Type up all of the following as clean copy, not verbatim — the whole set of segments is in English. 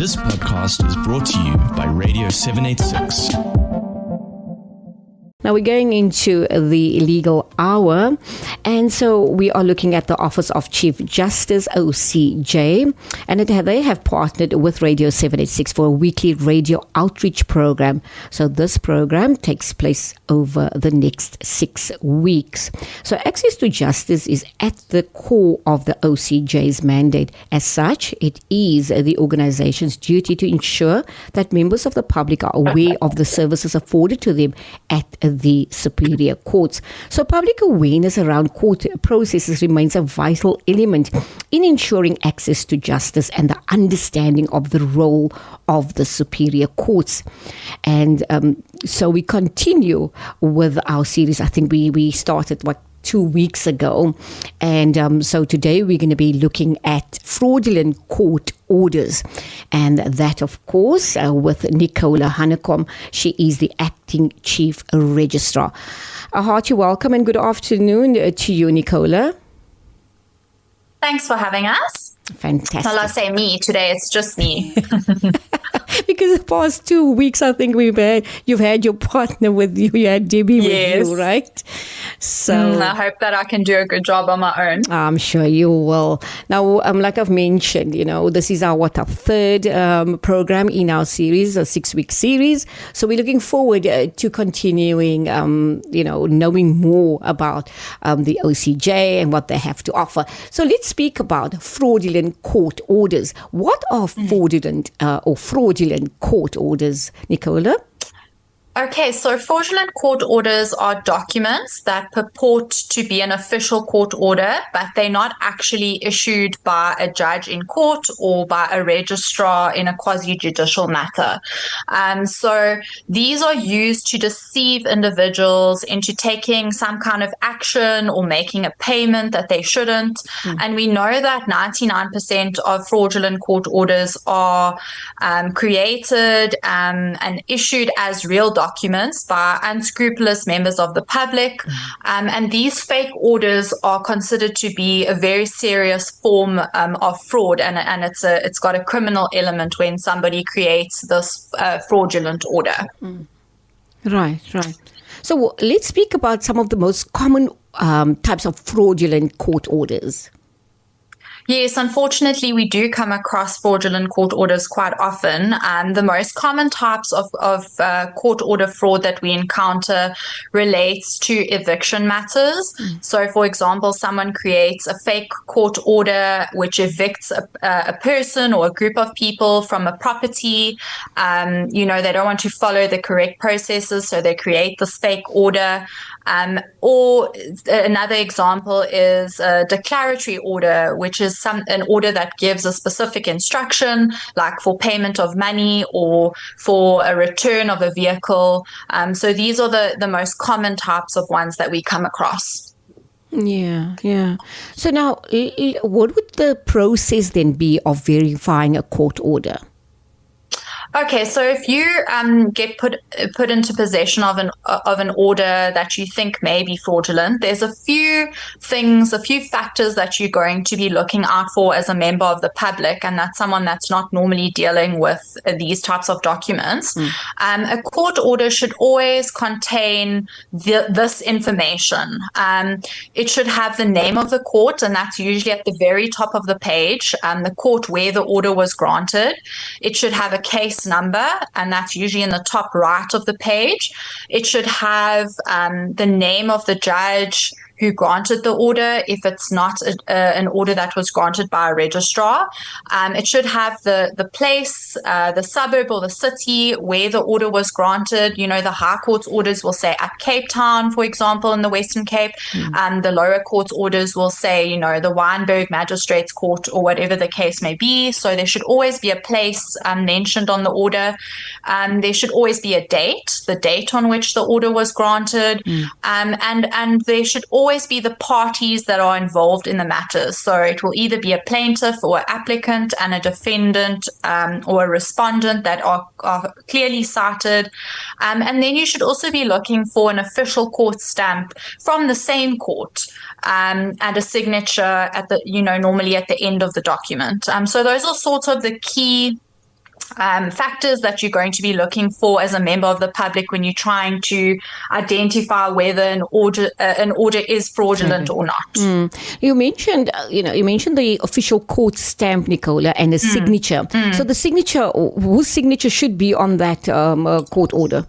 This podcast is brought to you by Radio 786. Now we're going into the legal hour, and so we are looking at the Office of Chief Justice, OCJ, and they have partnered with Radio 786 for a weekly radio outreach program. So this program takes place over the next 6 weeks. So access to justice is at the core of the OCJ's mandate. As such, it is the organization's duty to ensure that members of the public are aware of the services afforded to them at the superior courts. So public awareness around court processes remains a vital element in ensuring access to justice and the understanding of the role of the superior courts. And so we continue with our series. I think we started 2 weeks ago, and so today we're going to be looking at fraudulent court orders, and that of course with Nicola Hanekom. She is the acting Chief Registrar. A hearty welcome and good afternoon to you, Nicola. Thanks for having us. Fantastic. Well, I say me today, it's just me. Because the past 2 weeks, I think you've had your partner with you. You had Debbie with you, right? So I hope that I can do a good job on my own. I'm sure you will. Now, like I've mentioned, this is our third program in our series, a 6-week series. So we're looking forward to continuing, knowing more about the OCJ and what they have to offer. So let's speak about fraudulent court orders. What are fraudulent court orders, Nicola? Okay, so fraudulent court orders are documents that purport to be an official court order, but they're not actually issued by a judge in court or by a registrar in a quasi-judicial matter. So these are used to deceive individuals into taking some kind of action or making a payment that they shouldn't. And we know that 99% of fraudulent court orders are created and issued as real documents by unscrupulous members of the public, and these fake orders are considered to be a very serious form of fraud, and it's got a criminal element when somebody creates this fraudulent order. Right. So let's speak about some of the most common types of fraudulent court orders. Yes, unfortunately, we do come across fraudulent court orders quite often. The most common types of court order fraud that we encounter relates to eviction matters. So, for example, someone creates a fake court order which evicts a person or a group of people from a property. They don't want to follow the correct processes, so they create this fake order. Or another example is a declaratory order, which is an order that gives a specific instruction, like for payment of money or for a return of a vehicle. So these are the most common types of ones that we come across. Yeah. So now, what would the process then be of verifying a court order? Okay, so if you get put into possession of an order that you think may be fraudulent, there's a few factors that you're going to be looking out for as a member of the public, and that's someone that's not normally dealing with these types of documents. A court order should always contain this information. It should have the name of the court, and that's usually at the very top of the page, the court where the order was granted. It should have a case number, and that's usually in the top right of the page. It should have the name of the judge who granted the order if it's not an order that was granted by a registrar. It should have the place, the suburb or the city where the order was granted. The High Court's orders will say at Cape Town, for example, in the Western Cape. The lower court's orders will say, the Wynberg Magistrates Court or whatever the case may be. So there should always be a place mentioned on the order. There should always be a date, the date on which the order was granted. And there should always be the parties that are involved in the matter. So it will either be a plaintiff or an applicant and a defendant or a respondent that are clearly cited. And then you should also be looking for an official court stamp from the same court and a signature at normally at the end of the document. So those are sort of the key factors that you're going to be looking for as a member of the public when you're trying to identify whether an order is fraudulent or not. You mentioned, you mentioned the official court stamp, Nicola, and a signature. So the signature, whose signature should be on that court order?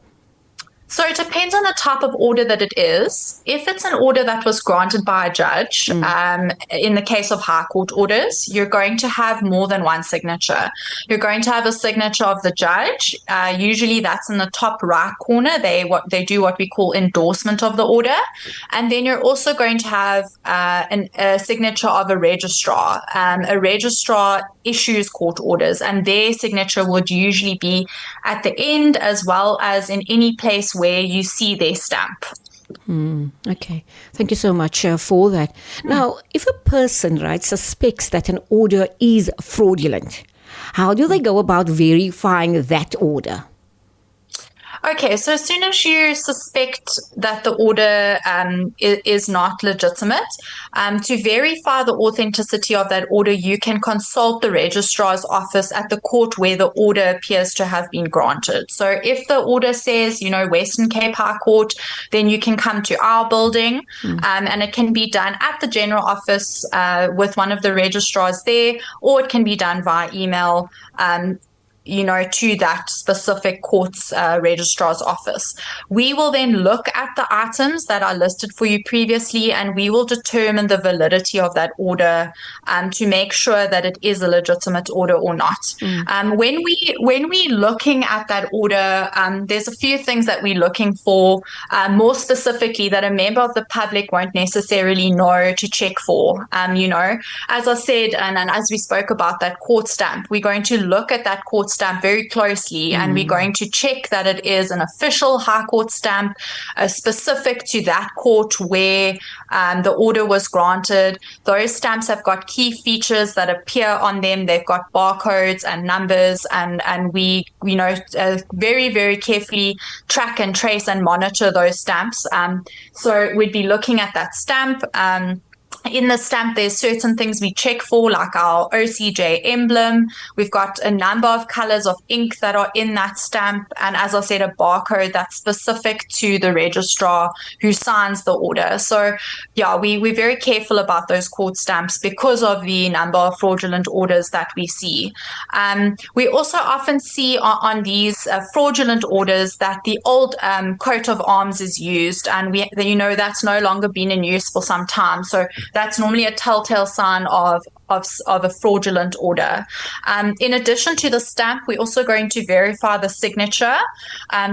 So it depends on the type of order that it is. If it's an order that was granted by a judge, in the case of high court orders, you're going to have more than one signature. You're going to have a signature of the judge. Usually that's in the top right corner. They do what we call endorsement of the order. And then you're also going to have a signature of a registrar. A registrar issues court orders, and their signature would usually be at the end as well as in any place where you see their stamp. Okay. Thank you so much for that. Now, if a person, suspects that an order is fraudulent, how do they go about verifying that order? Okay, so as soon as you suspect that the order is not legitimate, to verify the authenticity of that order, you can consult the registrar's office at the court where the order appears to have been granted. So if the order says, Western Cape High Court, then you can come to our building, and it can be done at the general office with one of the registrars there, or it can be done via email, to that specific court's registrar's office. We will then look at the items that are listed for you previously, and we will determine the validity of that order to make sure that it is a legitimate order or not. When we looking at that order, there's a few things that we're looking for, more specifically that a member of the public won't necessarily know to check for. As I said, and as we spoke about that court stamp, we're going to look at that court stamp very closely, and we're going to check that it is an official high court stamp specific to that court where the order was granted. Those stamps have got key features that appear on them. They've got barcodes and numbers, and we very, very carefully track and trace and monitor those stamps. So we'd be looking at that stamp. In the stamp, there's certain things we check for, like our OCJ emblem. We've got a number of colors of ink that are in that stamp. And as I said, a barcode that's specific to the registrar who signs the order. So, we're very careful about those court stamps because of the number of fraudulent orders that we see. We also often see on these fraudulent orders that the old coat of arms is used, and that's no longer been in use for some time. So that's normally a telltale sign of a fraudulent order. In addition to the stamp, we're also going to verify the signature.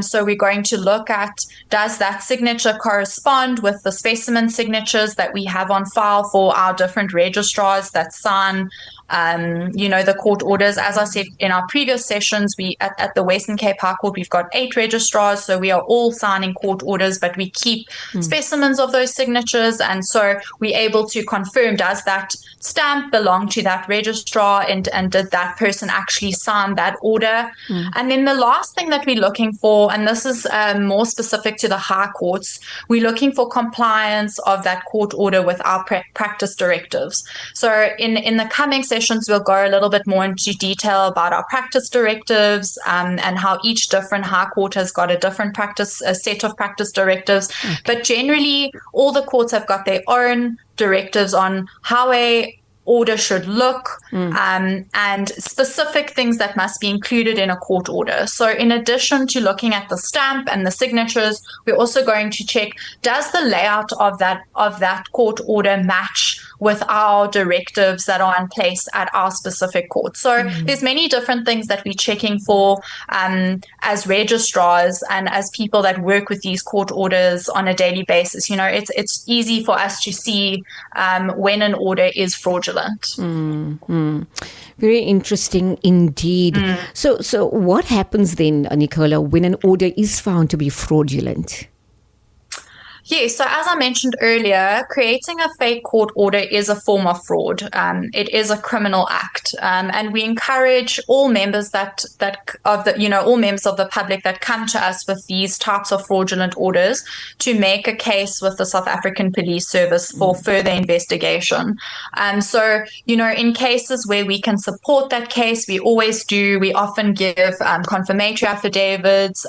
So we're going to look at, does that signature correspond with the specimen signatures that we have on file for our different registrars that sign the court orders. As I said in our previous sessions, we at the Western Cape High Court, we've got 8 registrars, so we are all signing court orders, but we keep specimens of those signatures, and so we're able to confirm, does that stamp belong to that registrar, and did that person actually sign that order? And then the last thing that we're looking for, and this is more specific to the high courts, we're looking for compliance of that court order with our practice directives. So in the coming sessions, we'll go a little bit more into detail about our practice directives, and how each different high court has got a set of practice directives. Okay. But generally, all the courts have got their own directives on how a order should look, and specific things that must be included in a court order. So in addition to looking at the stamp and the signatures, we're also going to check, does the layout of that court order match with our directives that are in place at our specific court? So there's many different things that we're checking for as registrars and as people that work with these court orders on a daily basis. It's easy for us to see when an order is fraudulent. Very interesting indeed. So what happens then, Nicola, when an order is found to be fraudulent? Yes, so as I mentioned earlier, creating a fake court order is a form of fraud. It is a criminal act, and we encourage all members all members of the public that come to us with these types of fraudulent orders to make a case with the South African Police Service for further investigation. So in cases where we can support that case, we always do. We often give confirmatory affidavits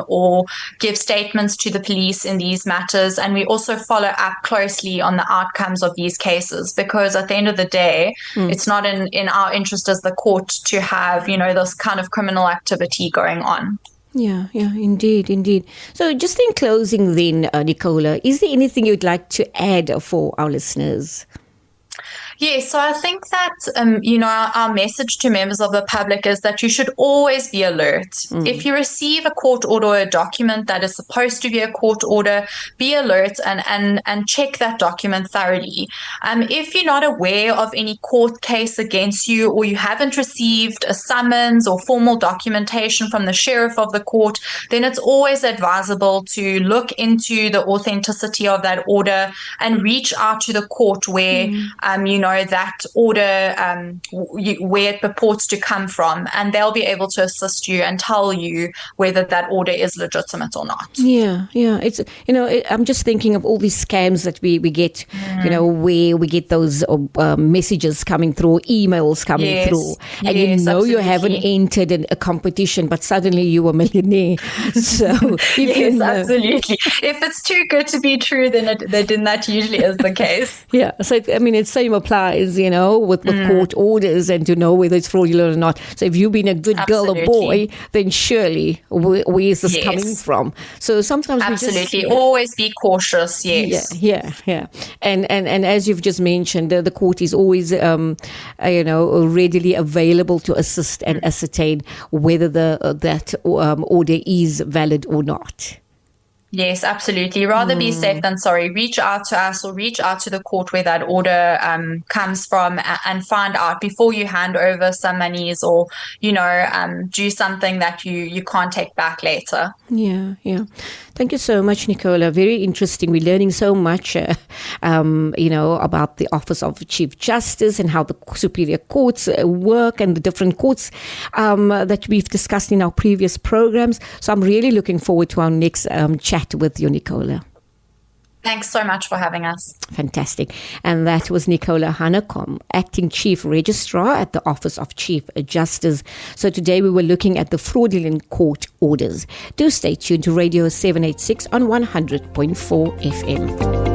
or give statements to the police in these matters. And we also follow up closely on the outcomes of these cases, because at the end of the day, it's not in our interest as the court to have, this kind of criminal activity going on. Yeah, indeed. So just in closing then, Nicola, is there anything you'd like to add for our listeners? Yes, so I think that, our message to members of the public is that you should always be alert. If you receive a court order or a document that is supposed to be a court order, be alert and check that document thoroughly. If you're not aware of any court case against you, or you haven't received a summons or formal documentation from the sheriff of the court, then it's always advisable to look into the authenticity of that order and reach out to the court where, that order, where it purports to come from, and they'll be able to assist you and tell you whether that order is legitimate or not. Yeah. It's, I'm just thinking of all these scams that we get, where we get those messages coming through, emails coming through, and absolutely. you haven't entered in a competition, but suddenly you're a millionaire. So absolutely. If it's too good to be true, then that usually is the case. Yeah. So it's same applies, with court orders, and to know whether it's fraudulent or not. So if you've been a good girl or boy, then surely where is this coming from? So sometimes absolutely always be cautious. Yes. Yeah. And as you've just mentioned, the court is always readily available to assist and ascertain whether that order is valid or not. Yes, absolutely. Rather be safe than sorry. Reach out to us or reach out to the court where that order comes from, and find out before you hand over some monies or, do something that you can't take back later. Yeah. Thank you so much, Nicola. Very interesting. We're learning so much, about the Office of Chief Justice and how the superior courts work, and the different courts that we've discussed in our previous programs. So I'm really looking forward to our next chat with you, Nicola. Thanks so much for having us. Fantastic. And that was Nicola Hanekom, Acting Chief Registrar at the Office of Chief Justice. So today we were looking at the fraudulent court orders. Do stay tuned to Radio 786 on 100.4 FM.